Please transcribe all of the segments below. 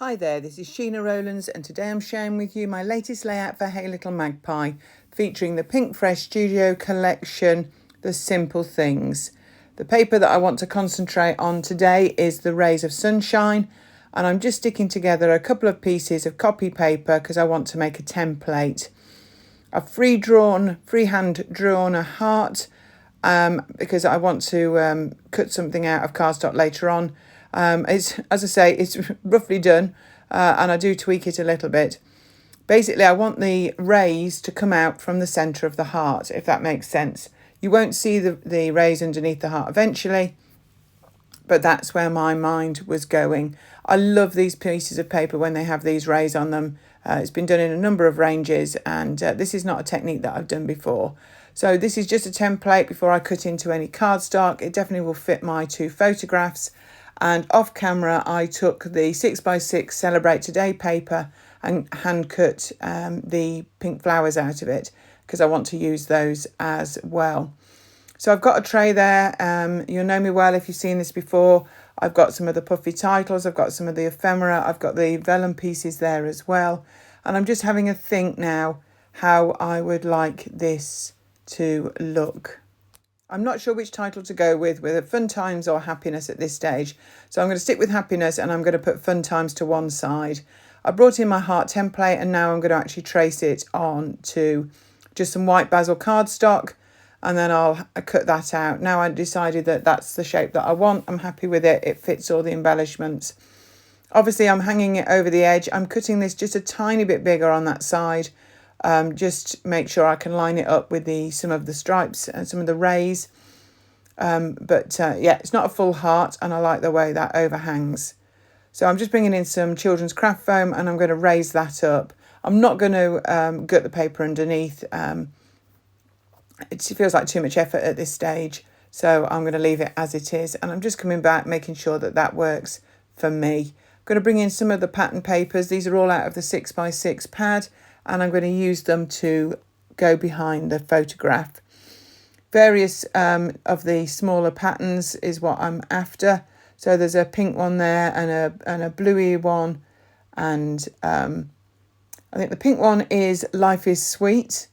Hi there, this is Sheena Rowlands and today I'm sharing with you my latest layout for Hey Little Magpie featuring the Pinkfresh Studio collection, The Simple Things. The paper that I want to concentrate on today is the Rays of Sunshine, and I'm just sticking together a couple of pieces of copy paper because I want to make a template. I've freehand drawn a heart because I want to cut something out of cardstock later on. As I say, it's roughly done and I do tweak it a little bit. Basically, I want the rays to come out from the centre of the heart, if that makes sense. You won't see the rays underneath the heart eventually, but that's where my mind was going. I love these pieces of paper when they have these rays on them. It's been done in a number of ranges, and this is not a technique that I've done before. So this is just a template before I cut into any cardstock. It definitely will fit my two photographs. And off camera, I took the 6x6 Celebrate Today paper and hand cut the pink flowers out of it because I want to use those as well. So I've got a tray there. You'll know me well if you've seen this before. I've got some of the puffy titles. I've got some of the ephemera. I've got the vellum pieces there as well. And I'm just having a think now how I would like this to look. I'm not sure which title to go with, whether Fun Times or Happiness at this stage. So I'm going to stick with Happiness and I'm going to put Fun Times to one side. I brought in my heart template and now I'm going to actually trace it on to just some white basil cardstock and then I'll cut that out. Now I decided that that's the shape that I want. I'm happy with it. It fits all the embellishments. Obviously I'm hanging it over the edge. I'm cutting this just a tiny bit bigger on that side. Just make sure I can line it up with some of the stripes and some of the rays. Yeah, it's not a full heart and I like the way that overhangs. So I'm just bringing in some children's craft foam and I'm going to raise that up. I'm not going to gut the paper underneath. It feels like too much effort at this stage. So I'm going to leave it as it is. And I'm just coming back, making sure that that works for me. I'm going to bring in some of the pattern papers. These are all out of the 6x6 pad. And I'm going to use them to go behind the photograph. Various of the smaller patterns is what I'm after. So there's a pink one there and a bluey one. And I think the pink one is Life is Sweet.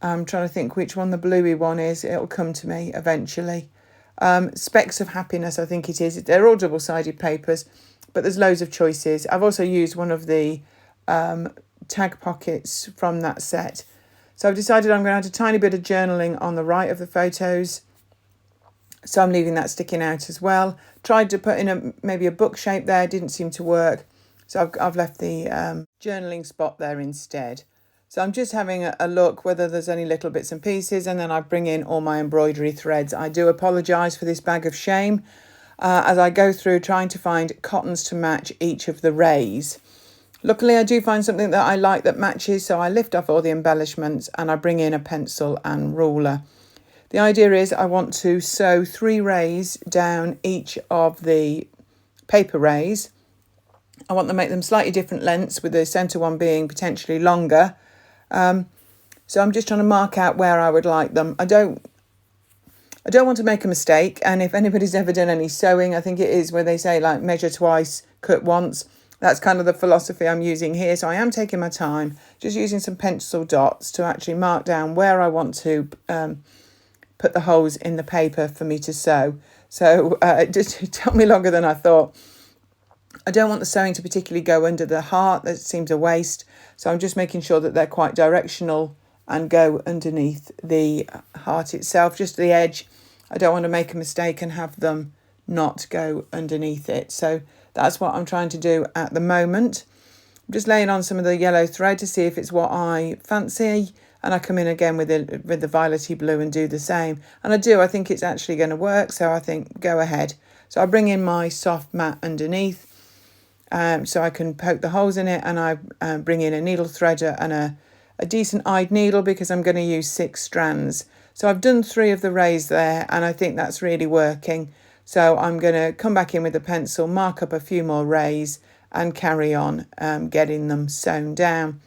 I'm trying to think which one the bluey one is. It'll come to me eventually. Specks of Happiness, I think it is. They're all double-sided papers, but there's loads of choices. I've also used one of the tag pockets from that set. So I've decided I'm going to add a tiny bit of journaling on the right of the photos. So I'm leaving that sticking out as well. Tried to put in maybe a book shape there, didn't seem to work. So I've left the journaling spot there instead. So I'm just having a look whether there's any little bits and pieces, and then I bring in all my embroidery threads. I do apologise for this bag of shame as I go through trying to find cottons to match each of the rays. Luckily, I do find something that I like that matches, so I lift off all the embellishments and I bring in a pencil and ruler. The idea is I want to sew 3 rays down each of the paper rays. I want to make them slightly different lengths, with the centre one being potentially longer. So I'm just trying to mark out where I would like them. I don't want to make a mistake, and if anybody's ever done any sewing, I think it is where they say like measure twice, cut once. That's kind of the philosophy I'm using here. So I am taking my time, just using some pencil dots to actually mark down where I want to put the holes in the paper for me to sew. So it just took me longer than I thought. I don't want the sewing to particularly go under the heart. That seems a waste. So I'm just making sure that they're quite directional and go underneath the heart itself, just the edge. I don't want to make a mistake and have them not go underneath it. So that's what I'm trying to do at the moment. I'm just laying on some of the yellow thread to see if it's what I fancy. And I come in again with the violety blue and do the same. And I think it's actually going to work. So I think go ahead. So I bring in my soft mat underneath so I can poke the holes in it. And I bring in a needle threader and a decent eyed needle because I'm going to use 6 strands. So I've done 3 of the rays there and I think that's really working. So I'm going to come back in with the pencil, mark up a few more rays and carry on getting them sewn down.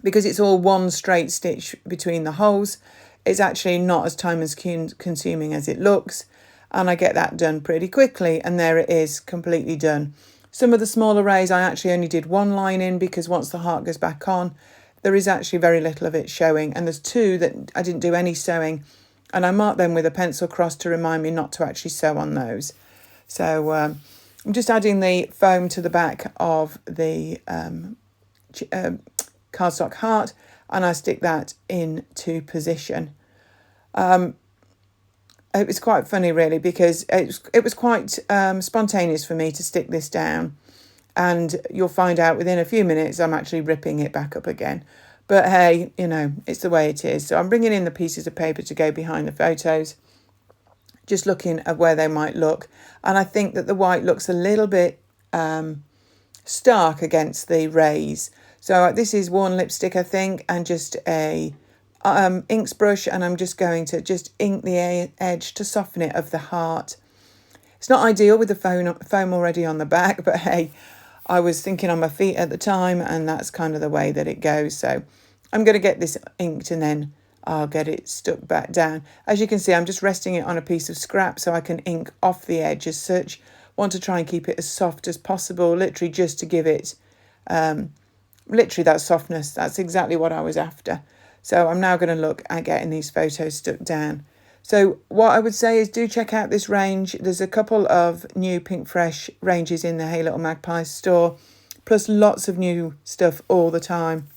Because it's all one straight stitch between the holes, it's actually not as time consuming as it looks. And I get that done pretty quickly and there it is, completely done. Some of the smaller rays I actually only did one line in, because once the heart goes back on, there is actually very little of it showing. And there's two that I didn't do any sewing, and I marked them with a pencil cross to remind me not to actually sew on those. So I'm just adding the foam to the back of the cardstock heart, and I stick that into position. It was quite funny, really, because it was quite spontaneous for me to stick this down, and you'll find out within a few minutes I'm actually ripping it back up again. But hey, you know, it's the way it is. So I'm bringing in the pieces of paper to go behind the photos, just looking at where they might look. And I think that the white looks a little bit stark against the rays. So this is worn lipstick, I think, and just a inks brush, and I'm just going to just ink the edge to soften it of the heart. It's not ideal with the foam already on the back, but hey, I was thinking on my feet at the time, and that's kind of the way that it goes. So I'm going to get this inked, and then I'll get it stuck back down. As you can see, I'm just resting it on a piece of scrap so I can ink off the edge as such. Want to try and keep it as soft as possible, literally just to give it literally that softness. That's exactly what I was after. So I'm now going to look at getting these photos stuck down. So what I would say is, do check out this range. There's a couple of new Pinkfresh ranges in the Hey Little Magpies store, plus lots of new stuff all the time.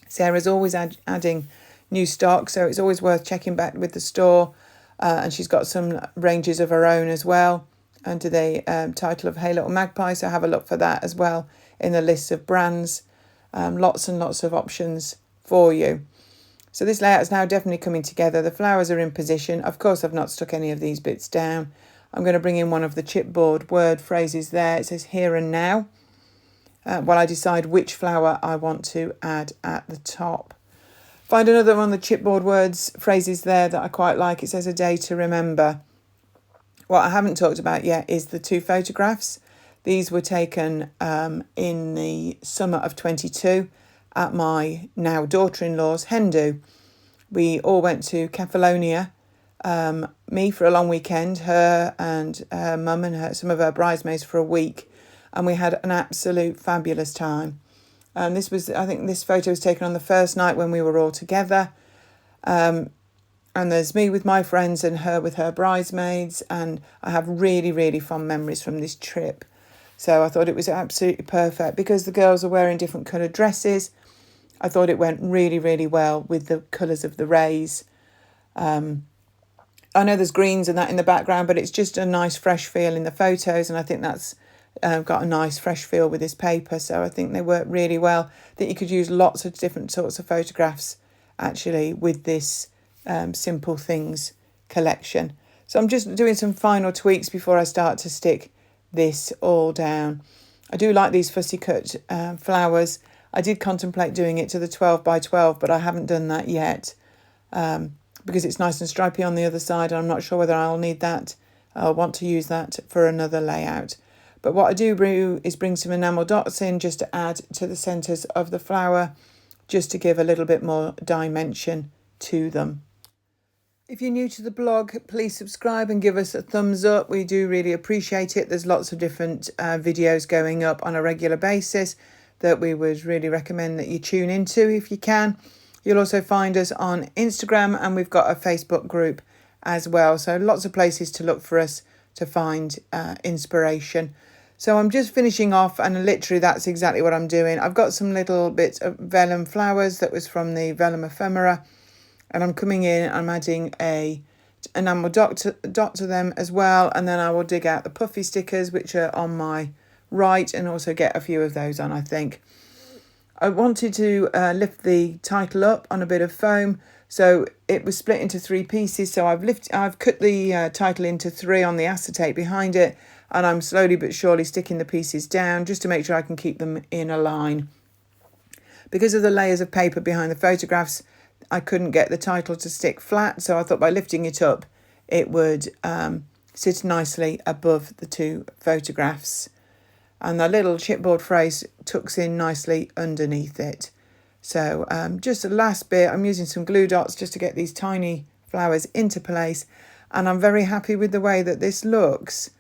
Sarah's always adding new stock, so it's always worth checking back with the store. And she's got some ranges of her own as well under the title of Hey Little Magpie, so have a look for that as well in the list of brands. Lots and lots of options for you. So this layout is now definitely coming together. The flowers are in position. Of course, I've not stuck any of these bits down. I'm going to bring in one of the chipboard word phrases there. It says here and now, while I decide which flower I want to add at the top. Find another one of the chipboard words phrases there that I quite like. It says a day to remember. What I haven't talked about yet is the two photographs. These were taken in the summer of 22 at my now daughter-in-law's hen do. We all went to Cephalonia, me for a long weekend, her and her mum and some of her bridesmaids for a week, and we had an absolute fabulous time. And I think this photo was taken on the first night when we were all together. And there's me with my friends and her with her bridesmaids, and I have really, really fond memories from this trip. So I thought it was absolutely perfect because the girls are wearing different coloured dresses. I thought it went really, really well with the colours of the rays. I know there's greens and that in the background, but it's just a nice fresh feel in the photos, and I think that's got a nice fresh feel with this paper. So I think they work really well. I think you could use lots of different sorts of photographs actually with this Simple Things collection. So I'm just doing some final tweaks before I start to stick this all down. I do like these fussy cut flowers. I did contemplate doing it to the 12 by 12, but I haven't done that yet because it's nice and stripy on the other side. And I'm not sure whether I'll need that. I'll want to use that for another layout. But what I do is bring some enamel dots in just to add to the centres of the flower, just to give a little bit more dimension to them. If you're new to the blog, please subscribe and give us a thumbs up. We do really appreciate it. There's lots of different videos going up on a regular basis that we would really recommend that you tune into if you can. You'll also find us on Instagram, and we've got a Facebook group as well. So lots of places to look for us to find inspiration. So I'm just finishing off, and literally that's exactly what I'm doing. I've got some little bits of vellum flowers that was from the vellum ephemera, and I'm coming in, I'm adding a enamel dot to them as well, and then I will dig out the puffy stickers which are on my right, and also get a few of those on, I think. I wanted to lift the title up on a bit of foam, so it was split into 3 pieces. So I've cut the title into 3 on the acetate behind it, and I'm slowly but surely sticking the pieces down just to make sure I can keep them in a line. Because of the layers of paper behind the photographs, I couldn't get the title to stick flat, so I thought by lifting it up it would sit nicely above the 2 photographs. And the little chipboard phrase tucks in nicely underneath it. So just the last bit, I'm using some glue dots just to get these tiny flowers into place. And I'm very happy with the way that this looks.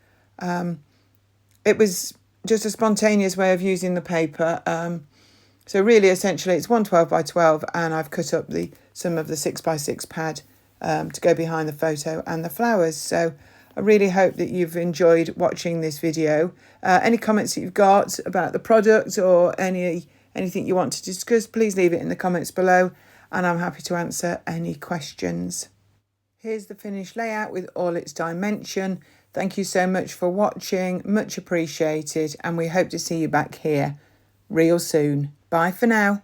It was just a spontaneous way of using the paper. So really, essentially, it's 112 by 12, and I've cut up some of the 6x6 pad to go behind the photo and the flowers. So I really hope that you've enjoyed watching this video. Any comments that you've got about the product or anything you want to discuss, please leave it in the comments below, and I'm happy to answer any questions. Here's the finished layout with all its dimension. Thank you so much for watching, much appreciated, and we hope to see you back here real soon. Bye for now.